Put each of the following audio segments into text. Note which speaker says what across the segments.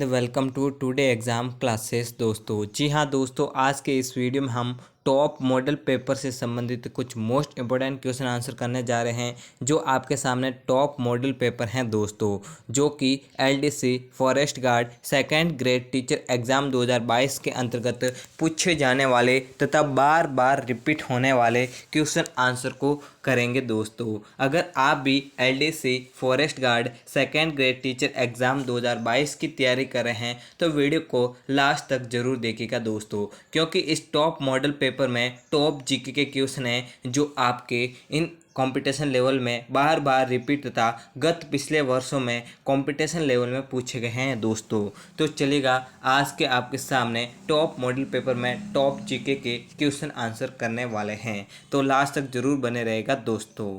Speaker 1: And welcome to today exam classes. दोस्तों जी हाँ दोस्तों, आज के इस वीडियो में हम टॉप मॉडल पेपर से संबंधित कुछ मोस्ट इंपॉर्टेंट क्वेश्चन आंसर करने जा रहे हैं जो आपके सामने टॉप मॉडल पेपर हैं दोस्तों, जो कि LDC forest guard second grade teacher exam 2022 के अंतर्गत पूछे जाने वाले तथा बार बार रिपीट होने वाले क्वेश्चन आंसर को करेंगे दोस्तों। अगर आप भी LDC forest guard second grade teacher exam 2022 की तैयारी कर रहे हैं तो वीडियो को लास्ट तक जरूर देखिएगा दोस्तों, क्योंकि इस टॉप मॉडल पेपर में टॉप जीके के क्वेश्चन हैं जो आपके इन कंपटीशन लेवल में बार बार रिपीट तथा गत पिछले वर्षों में कंपटीशन लेवल में पूछे गए हैं दोस्तों। तो चलिएगा आज के आपके सामने टॉप मॉडल पेपर में टॉप जीके के क्वेश्चन आंसर करने वाले हैं, तो लास्ट तक जरूर बने रहेगा दोस्तों।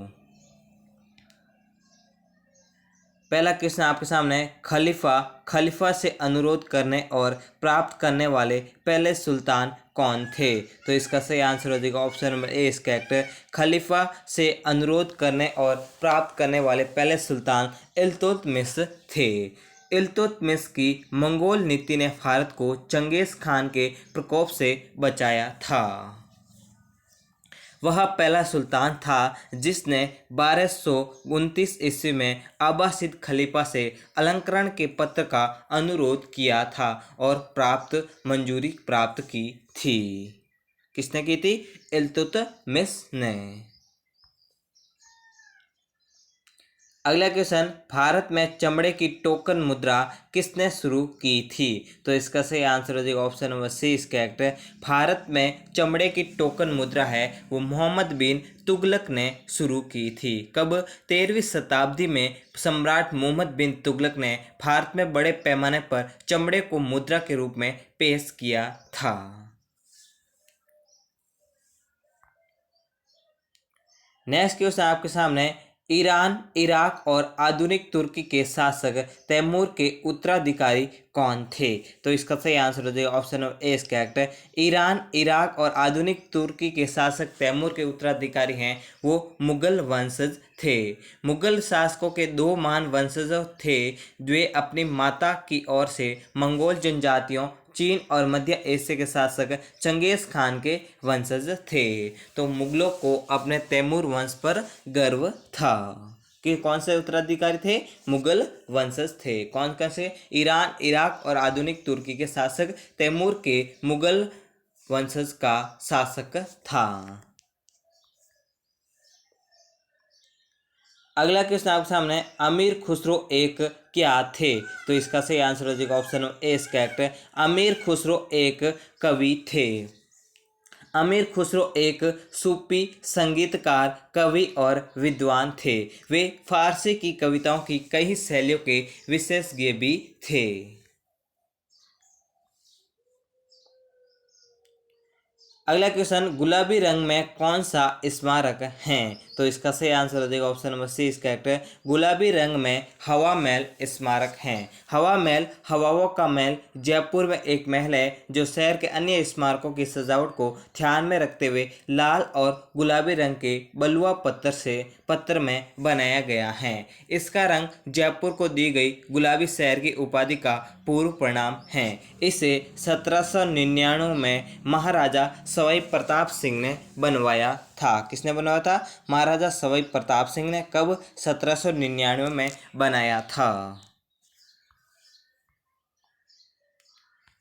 Speaker 1: पहला क्वेश्चन आपके सामने, खलीफा से अनुरोध करने और प्राप्त करने वाले पहले सुल्तान कौन थे? तो इसका सही आंसर हो जाएगा ऑप्शन नंबर ए इस करेक्ट। खलीफा से अनुरोध करने और प्राप्त करने वाले पहले सुल्तान इल्तुतमिश थे। इल्तुतमिश की मंगोल नीति ने भारत को चंगेज खान के प्रकोप से बचाया था। वह पहला सुल्तान था जिसने 1229 ईस्वी में अब्बासिद खलीफा से अलंकरण के पत्र का अनुरोध किया था और मंजूरी प्राप्त की थी। किसने की थी? इल्तुतमिश ने। अगला क्वेश्चन, भारत में चमड़े की टोकन मुद्रा किसने शुरू की थी? तो इसका सही आंसर हो जाएगा ऑप्शन नंबर सी इस करेक्ट। भारत में चमड़े की टोकन मुद्रा है वो मोहम्मद बिन तुगलक ने शुरू की थी। कब? 13वीं शताब्दी में सम्राट मोहम्मद बिन तुगलक ने भारत में बड़े पैमाने पर चमड़े को मुद्रा के रूप में पेश किया था। नेक्स्ट क्वेश्चन आपके सामने, ईरान, इराक और आधुनिक तुर्की के शासक तैमूर के उत्तराधिकारी कौन थे? तो इसका सही आंसर हो जाएगा option number A correct. Iran, Iraq और आधुनिक तुर्की के शासक तैमूर के उत्तराधिकारी हैं वो मुगल वंशज थे। मुगल शासकों के दो महान वंशज थे, वे अपनी माता की ओर से मंगोल जनजातियों चीन और मध्य एशिया के शासक चंगेज खान के वंशज थे। तो मुगलों को अपने तैमूर वंश पर गर्व था कि कौन से उत्तराधिकारी थे? मुगल वंशज थे। कौन कौन से? ईरान, इराक और आधुनिक तुर्की के शासक तैमूर के मुगल वंशज का शासक था। अगला क्वेश्चन आपके सामने, अमीर खुसरो एक क्या थे? तो इसका सही आंसर हो जाएगा ऑप्शन ए करेक्ट। अमीर खुसरो एक कवि थे। अमीर खुसरो एक सूफी संगीतकार, कवि और विद्वान थे। वे फारसी की कविताओं की कई शैलियों के विशेषज्ञ भी थे। अगला क्वेश्चन, गुलाबी रंग में कौन सा स्मारक है? तो इसका सही आंसर हो जाएगा ऑप्शन नंबर सी इस करेक्ट। गुलाबी रंग में हवा महल स्मारक है। हवा महल, हवाओं का महल, जयपुर में एक महल है जो शहर के अन्य स्मारकों की सजावट को ध्यान में रखते हुए लाल और गुलाबी रंग के बलुआ पत्थर में बनाया गया है। इसका रंग जयपुर को दी गई गुलाबी शहर की उपाधि का पूर्व परिणाम है। इसे 1799 में महाराजा सवाई प्रताप सिंह ने बनवाया था। किसने बनवाया था? महाराजा सवाई प्रताप सिंह ने। कब? 1799 में बनाया था।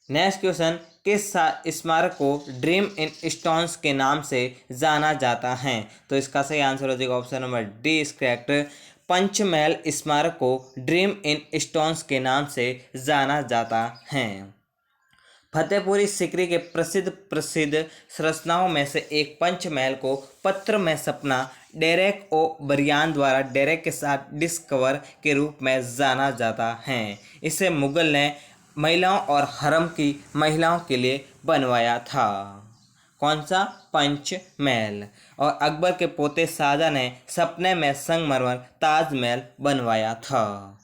Speaker 1: नेक्स्ट क्वेश्चन, किस स्मारक को ड्रीम इन स्टोन्स के नाम से जाना जाता है? तो इसका सही आंसर हो जाएगा option number D is correct. Panchmahal स्मारक को ड्रीम इन स्टोन्स के नाम से जाना जाता है। फतेहपुरी सिकरी के प्रसिद्ध संरचनाओं में से एक पंचमहल को पत्र में सपना डेरेक ओ बरियान द्वारा डेरेक के साथ डिस्कवर के रूप में जाना जाता है। इसे मुगल ने महिलाओं और हरम की महिलाओं के लिए बनवाया था। कौन सा? पंचमहल। और अकबर के पोते शाहजहां ने सपने में संगमरमर ताजमहल बनवाया था।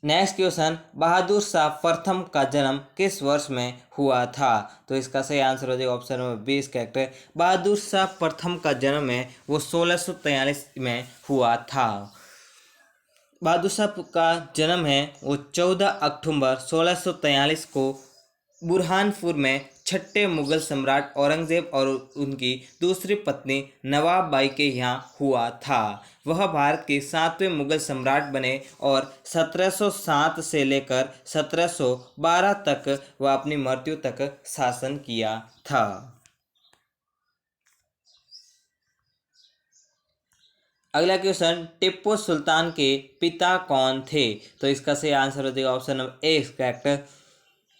Speaker 1: नेक्स्ट क्वेश्चन, बहादुर शाह प्रथम का जन्म किस वर्ष में हुआ था? तो इसका सही आंसर हो जाएगा option number 20 correct. Bahadur Shah प्रथम का जन्म है वो 1643 में हुआ था। बहादुर शाह का जन्म है वो 14 अक्टूबर 1643 को बुरहानपुर में छठे मुगल सम्राट औरंगजेब और उनकी दूसरी पत्नी नवाब बाई के यहाँ हुआ था। वह भारत के 7वें मुगल सम्राट बने और 1707 से लेकर 1712 तक वह अपनी मृत्यु तक शासन किया था। अगला क्वेश्चन, टिप्पू सुल्तान के पिता कौन थे? तो इसका सही आंसर हो जाएगा option number A correct.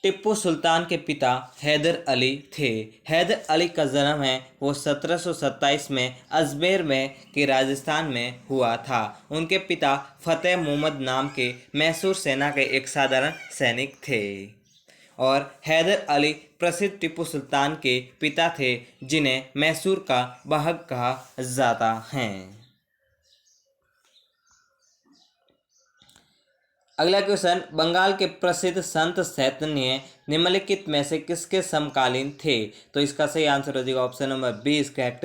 Speaker 1: Tipu Sultan के पिता हैदर अली थे। हैदर अली का जन्म है वो 1727 में अजमेर में के राजस्थान में हुआ था। उनके पिता फतेह मोहम्मद नाम के मैसूर सेना के एक साधारण सैनिक थे और हैदर अली प्रसिद्ध टिप्पू सुल्तान के पिता थे जिन्हें मैसूर का बाहक कहा जाता है। अगला क्वेश्चन, बंगाल के प्रसिद्ध संत चैतन्य निम्नलिखित में से किसके समकालीन थे? तो इसका सही आंसर हो जाएगा option number B is correct.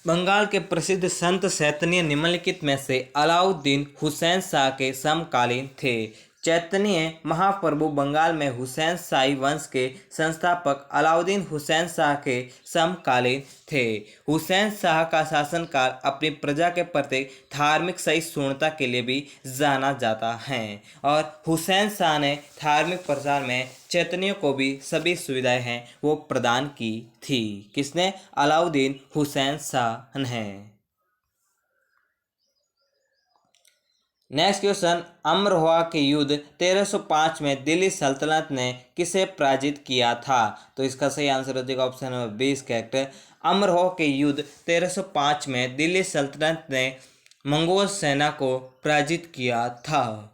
Speaker 1: Bengal के प्रसिद्ध संत चैतन्य निम्नलिखित में से अलाउद्दीन हुसैन शाह के समकालीन थे। चैतन्य महाप्रभु बंगाल में हुसैन शाही वंश के संस्थापक अलाउद्दीन हुसैन शाह के समकालीन थे। हुसैन शाह का शासनकाल अपनी प्रजा के प्रति धार्मिक सहिष्णुता के लिए भी जाना जाता है और हुसैन शाह ने धार्मिक प्रचार में चैतन्य को भी सभी सुविधाएं हैं वो प्रदान की थी। किसने? अलाउद्दीन हुसैन शाह ने। नेक्स्ट क्वेश्चन, अमरोहा के युद्ध 1305 में दिल्ली सल्तनत ने किसे पराजित किया था? तो इसका सही आंसर हो जाएगा ऑप्शन नंबर 20 करेक्ट। अमरोहा के युद्ध 1305 में दिल्ली सल्तनत ने मंगोल सेना को पराजित किया था।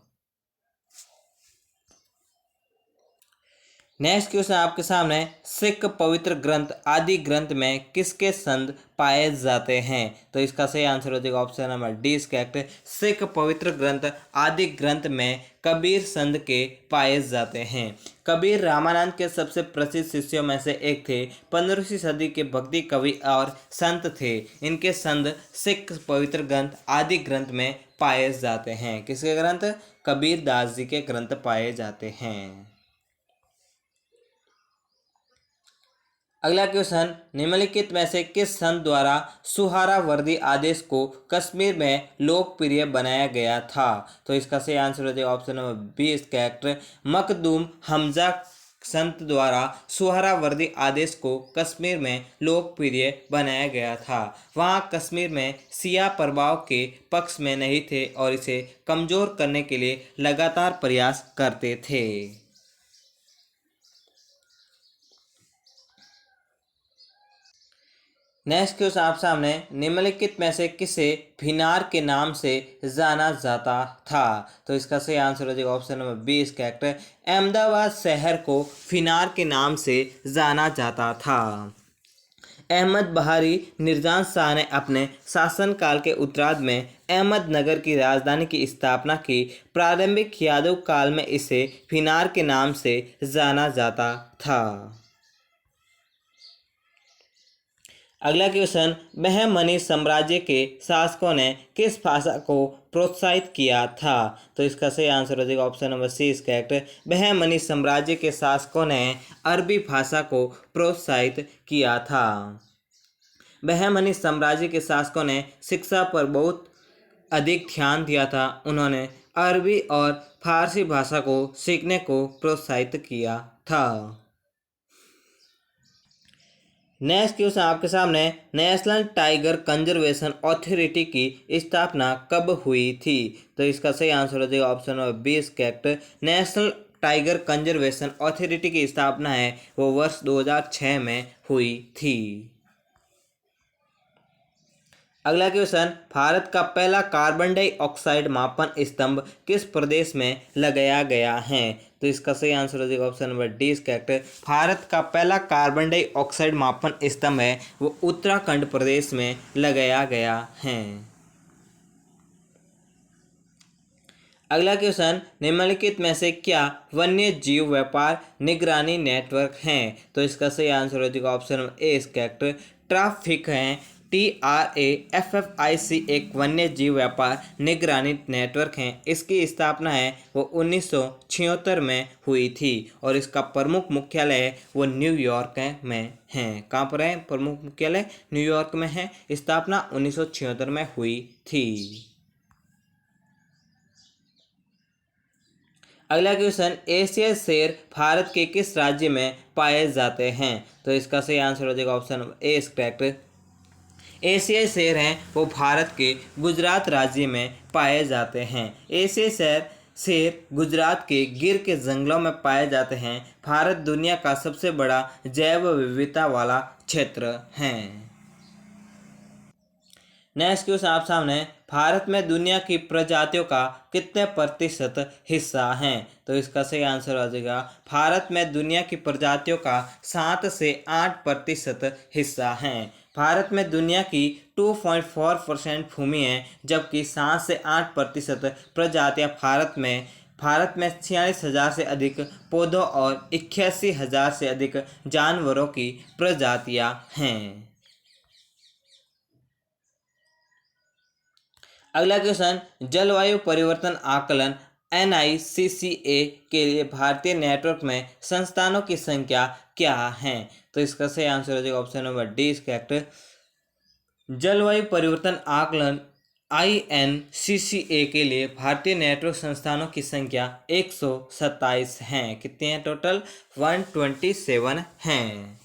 Speaker 1: नेक्स्ट क्वेश्चन आपके सामने, सिख पवित्र ग्रंथ आदि ग्रंथ में किसके संद पाए जाते हैं? तो इसका सही आंसर हो जाएगा option number D correct. Sikh पवित्र ग्रंथ आदि ग्रंथ में कबीर संद के पाए जाते हैं। कबीर रामानंद के सबसे प्रसिद्ध शिष्यों में से एक थे। 15वीं सदी के भक्ति कवि और संत थे। इनके संद सिख पवित्र ग्रंथ आदि ग्रंथ में पाए जाते हैं। किसके ग्रंथ? कबीर दास जी के ग्रंथ पाए जाते हैं। अगला क्वेश्चन, निम्नलिखित में से किस संत द्वारा सुहरावर्दी आदेश को कश्मीर में लोकप्रिय बनाया गया था? तो इसका सही आंसर हो जाएगा option number B correct. Makhdoom Hamza संत द्वारा सुहरावर्दी आदेश को कश्मीर में लोकप्रिय बनाया गया था। वहाँ कश्मीर में शिया प्रभाव के पक्ष में नहीं थे और इसे कमजोर करने के लिए लगातार प्रयास करते थे। नेक्स्ट क्वेश्चन आप सामने, निम्नलिखित में से किसे फिनार के नाम से जाना जाता था? तो इसका सही आंसर हो जाएगा option number B correct. Ahmedabad शहर को फिनार के नाम से जाना जाता था। अहमद बहारी निजाम शाह ने अपने शासनकाल के उत्तरार्ध में अहमदनगर की राजधानी की स्थापना की। प्रारंभिक यादव काल में इसे फिनार के नाम से जाना जाता था। अगला क्वेश्चन, बहमनी साम्राज्य के शासकों ने किस भाषा को प्रोत्साहित किया था? तो इसका सही आंसर हो जाएगा option number C correct. Bahmani साम्राज्य के शासकों ने अरबी भाषा को प्रोत्साहित किया था। बहमनी साम्राज्य के शासकों ने शिक्षा पर बहुत अधिक ध्यान दिया था। उन्होंने अरबी और फारसी भाषा को सीखने को प्रोत्साहित किया था। नेक्स्ट क्वेश्चन आपके सामने, नेशनल टाइगर कंजर्वेशन अथॉरिटी की स्थापना कब हुई थी? तो इसका सही आंसर हो जाएगा option number B correct. National tiger conservation authority की स्थापना है वो वर्ष 2006 में हुई थी। अगला क्वेश्चन, भारत का पहला कार्बन डाइऑक्साइड मापन स्तंभ किस प्रदेश में लगाया गया है? तो इसका सही आंसर हो जाएगा option number D correct. Bharat का पहला कार्बन डाइऑक्साइड मापन स्तंभ है वो उत्तराखंड प्रदेश में लगाया गया है। अगला क्वेश्चन, निम्नलिखित में से क्या वन्य जीव व्यापार निगरानी नेटवर्क हैं? तो इसका सही आंसर हो जाएगा option number A correct. Traffic हैं, TRAFFIC एक वन्य जीव व्यापार निगरानी नेटवर्क है। इसकी स्थापना है वो 1976 में हुई थी और इसका प्रमुख मुख्यालय वो न्यूयॉर्क में है। कहाँ पर है प्रमुख मुख्यालय? न्यूयॉर्क में है। स्थापना 1976 में हुई थी। अगला क्वेश्चन, एशियाई शेर भारत के किस राज्य में पाए जाते हैं? तो इसका सही आंसर हो जाएगा option number A is correct. एशियाई शेर हैं वो भारत के गुजरात राज्य में पाए जाते हैं। एशियाई शेर गुजरात के गिर के जंगलों में पाए जाते हैं। भारत दुनिया का सबसे बड़ा जैव विविधता वाला क्षेत्र है। नेक्स्ट क्वेश्चन आप सामने, भारत में दुनिया की प्रजातियों का कितने प्रतिशत हिस्सा है? तो इसका सही आंसर आ जाएगा, भारत में दुनिया की प्रजातियों का 7 से 8% हिस्सा है। भारत में दुनिया की 2.4% भूमि है, जबकि 7 से 8% प्रजातियां भारत में 46,000 से अधिक पौधों और 81,000 से अधिक जानवरों की प्रजातियां हैं। अगला क्वेश्चन, जलवायु परिवर्तन आकलन NICCA के लिए भारतीय नेटवर्क में संस्थानों की संख्या क्या है? तो इसका सही आंसर हो जाएगा option number D is correct. जलवायु परिवर्तन आकलन INCCA के लिए भारतीय नेटवर्क संस्थानों की संख्या 127 हैं। कितने हैं टोटल? 127 हैं।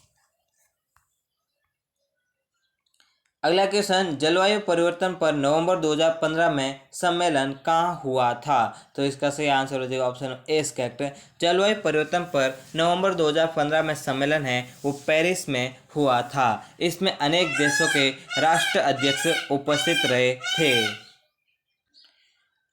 Speaker 1: अगला क्वेश्चन, जलवायु परिवर्तन पर नवंबर 2015 में सम्मेलन कहाँ हुआ था? तो इसका सही आंसर हो जाएगा ऑप्शन ए इज करेक्ट। जलवायु परिवर्तन पर नवंबर 2015 में सम्मेलन है वो पेरिस में हुआ था। इसमें अनेक देशों के राष्ट्र अध्यक्ष उपस्थित रहे थे।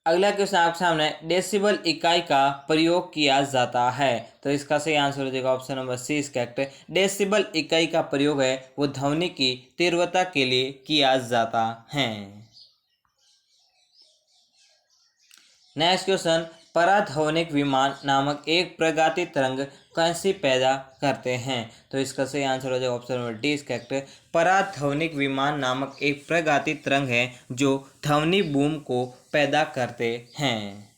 Speaker 1: अगला क्वेश्चन आपके सामने, डेसिबल इकाई का प्रयोग किया जाता है? तो इसका सही आंसर हो जाएगा option number C is correct. Decibel इकाई का प्रयोग है वो ध्वनि की तीव्रता के लिए किया जाता है। नेक्स्ट क्वेश्चन, पराध्वनिक विमान नामक एक प्रगति तरंग कैसे पैदा करते हैं? तो इसका सही आंसर हो जाएगा option number D is correct. पराध्वनिक विमान नामक एक प्रगति तरंग है जो ध्वनि बूम को पैदा करते हैं।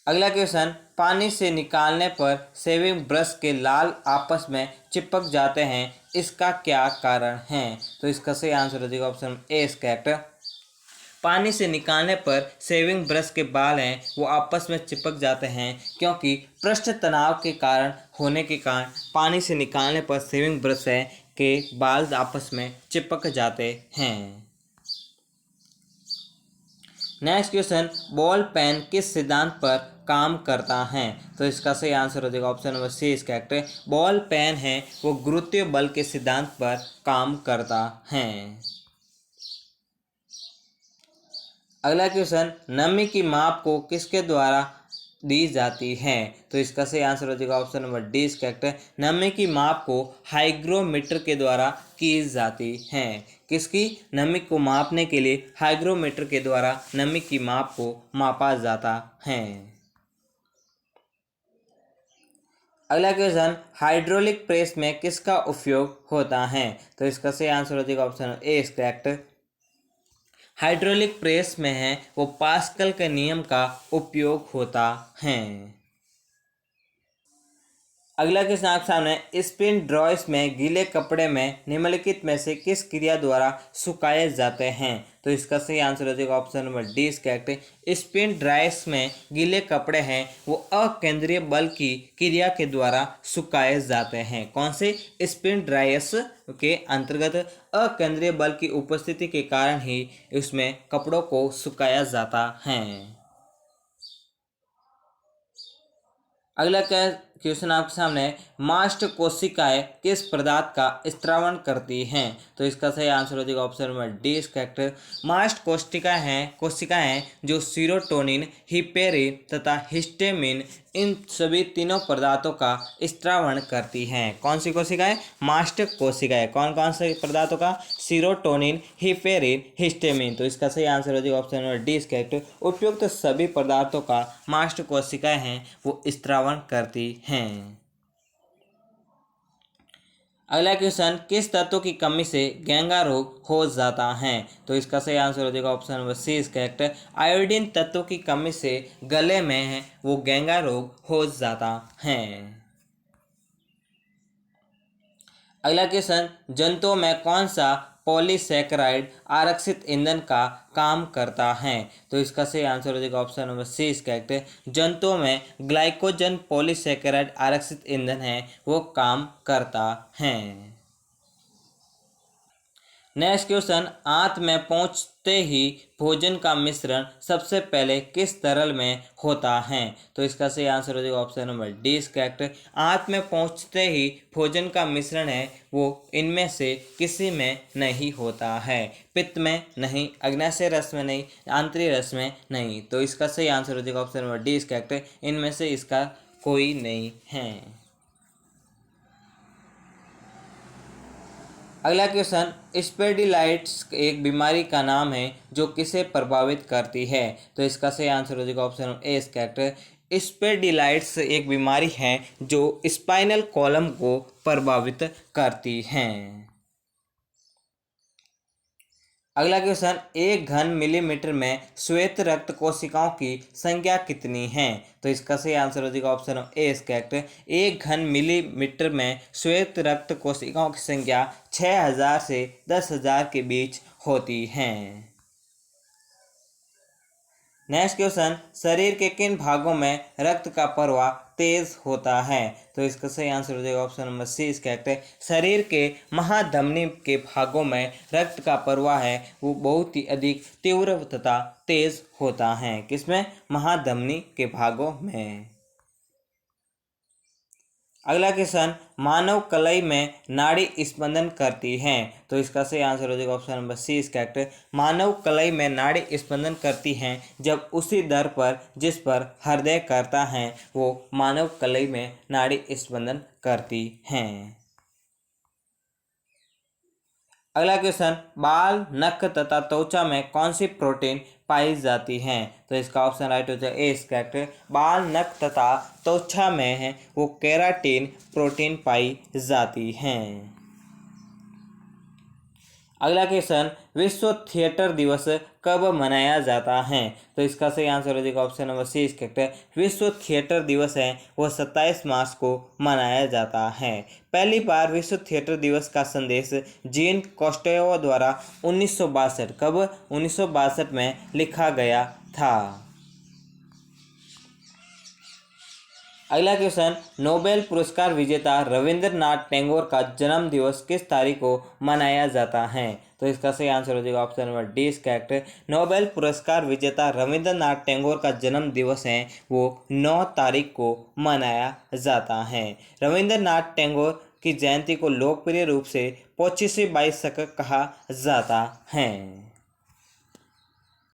Speaker 1: अगला क्वेश्चन, पानी से निकालने पर शेविंग ब्रश के लाल आपस में चिपक जाते हैं, इसका क्या कारण है? तो इसका सही आंसर हो जाएगा ऑप्शन ए इज करेक्ट। पानी से निकालने पर शेविंग ब्रश के बाल हैं वो आपस में चिपक जाते हैं क्योंकि पृष्ठ तनाव के कारण होने के कारण पानी से निकालने पर शेविंग ब्रश के बाल आपस में चिपक जाते हैं। नेक्स्ट क्वेश्चन, बॉल पेन किस सिद्धांत पर काम करता है? तो इसका सही आंसर हो जाएगा option number C is correct. Ball pen है वो गुरुत्वीय बल के सिद्धांत पर काम करता है। अगला क्वेश्चन, नमी की माप को किसके द्वारा दी जाती है? तो इसका सही आंसर हो जाएगा option number D is correct. नमी की माप को हाइग्रोमीटर के द्वारा की जाती है। किसकी? नमी को मापने के लिए हाइग्रोमीटर के द्वारा नमी की माप को मापा जाता है। अगला क्वेश्चन, हाइड्रोलिक प्रेस में किसका उपयोग होता है? तो इसका सही आंसर हो जाएगा option A is correct. Hydraulic press में है वो पास्कल के नियम का उपयोग होता है। अगला क्वेश्चन आपके सामने, स्पिन ड्रायर्स में गीले कपड़े में निम्नलिखित में से किस क्रिया द्वारा सुखाए जाते हैं? तो इसका सही आंसर हो जाएगा option number D is correct. Spin dryers में गीले कपड़े हैं वो अकेंद्रीय बल की क्रिया के द्वारा सुखाए जाते हैं। कौन से? स्पिन ड्रायर्स के अंतर्गत अकेंद्रीय बल की उपस्थिति के कारण ही उसमें कपड़ों को सुखाया जाता है। अगला क्वेश्चन आपके सामने, मास्ट कोशिकाएं किस पदार्थ का स्त्रावण करती हैं? तो इसका सही आंसर हो जाएगा option number D is correct. Mast कोशिकाएं हैं जो सीरोटोनिन, हिपेरिन तथा हिस्टामिन इन सभी तीनों पदार्थों का स्त्रावण करती हैं। कौन सी कोशिकाएं? मास्ट कोशिकाएं। कौन कौन से पदार्थों का? Serotonin, heparin, histamine. तो इसका सही आंसर हो जाएगा option number D is correct. उपयुक्त सभी पदार्थों का मास्ट कोशिकाएं हैं वो स्त्रावण करती हैं। अगला क्वेश्चन, किस तत्व की कमी से घेंघा रोग हो जाता है? तो इसका सही आंसर हो जाएगा option number C is correct. Iodine तत्व की कमी से गले में है वो घेंघा रोग हो जाता है। अगला क्वेश्चन, जंतुओं में कौन सा पॉलीसैकेराइड आरक्षित ईंधन का काम करता है? तो इसका सही आंसर हो जाएगा option number C is correct. जंतुओं में ग्लाइकोजन पॉलीसैकेराइड आरक्षित ईंधन है वो काम करता है। नेक्स्ट क्वेश्चन, आंत में पहुंचते ही भोजन का मिश्रण सबसे पहले किस तरल में होता है? तो इसका सही आंसर हो जाएगा option number D is correct. आंत में पहुंचते ही भोजन का मिश्रण है वो इनमें से किसी में नहीं होता है। पित्त में नहीं, अग्न्याशय रस में नहीं, आंतरिक रस में नहीं। तो इसका सही आंसर हो जाएगा option number D is correct. इनमें से इसका कोई नहीं है। अगला क्वेश्चन, स्पेडिलाइट्स एक बीमारी का नाम है जो किसे प्रभावित करती है? तो इसका सही आंसर हो जाएगा ऑप्शन ए इज करेक्ट। स्पेडिलाइट्स एक बीमारी है जो स्पाइनल कॉलम को प्रभावित करती है। अगला क्वेश्चन, एक घन मिलीमीटर में श्वेत रक्त कोशिकाओं की संख्या कितनी है? तो इसका सही आंसर हो जाएगा ऑप्शन ए इज करेक्ट। एक घन मिलीमीटर में श्वेत रक्त कोशिकाओं की संख्या 6000 से 10,000 के बीच होती है। नेक्स्ट क्वेश्चन, शरीर के किन भागों में रक्त का प्रवाह तेज होता है? तो इसका सही आंसर हो जाएगा option number C is correct. शरीर के महाधमनी के भागों में रक्त का प्रवाह है वो बहुत ही अधिक तीव्र तथा तेज होता है। किसमें? महाधमनी के भागों में। अगला क्वेश्चन, मानव कलाई में नाड़ी स्पंदन करती है? तो इसका सही आंसर हो जाएगा option number C is correct. मानव कलाई में नाड़ी स्पंदन करती हैं जब उसी दर पर जिस पर हृदय करता है वो मानव कलाई में नाड़ी स्पंदन करती हैं। अगला क्वेश्चन, बाल, नख तथा त्वचा में कौन सी प्रोटीन पाई जाती हैं? तो इसका ऑप्शन राइट हो जाए ए इज करेक्ट। बाल, नख तथा त्वचा में है वो केराटिन प्रोटीन पाई जाती हैं। अगला क्वेश्चन, विश्व थिएटर दिवस कब मनाया जाता है? तो इसका सही आंसर हो जाएगा option number C is correct. विश्व थिएटर दिवस है वो 27 मार्च को मनाया जाता है। पहली बार विश्व थिएटर दिवस का संदेश जीन कोस्टेलो द्वारा 1962 कब 1962 में लिखा गया था। अगला क्वेश्चन, नोबेल पुरस्कार विजेता रविंद्रनाथ टैगोर का जन्म दिवस किस तारीख को मनाया जाता है? तो इसका सही आंसर हो जाएगा option number D is correct. Nobel पुरस्कार विजेता रविंद्रनाथ टैगोर का जन्म दिवस है वो 9 तारीख को मनाया जाता है। रविंद्रनाथ टैगोर की जयंती को लोकप्रिय रूप से 25 बाई शक कहा जाता है।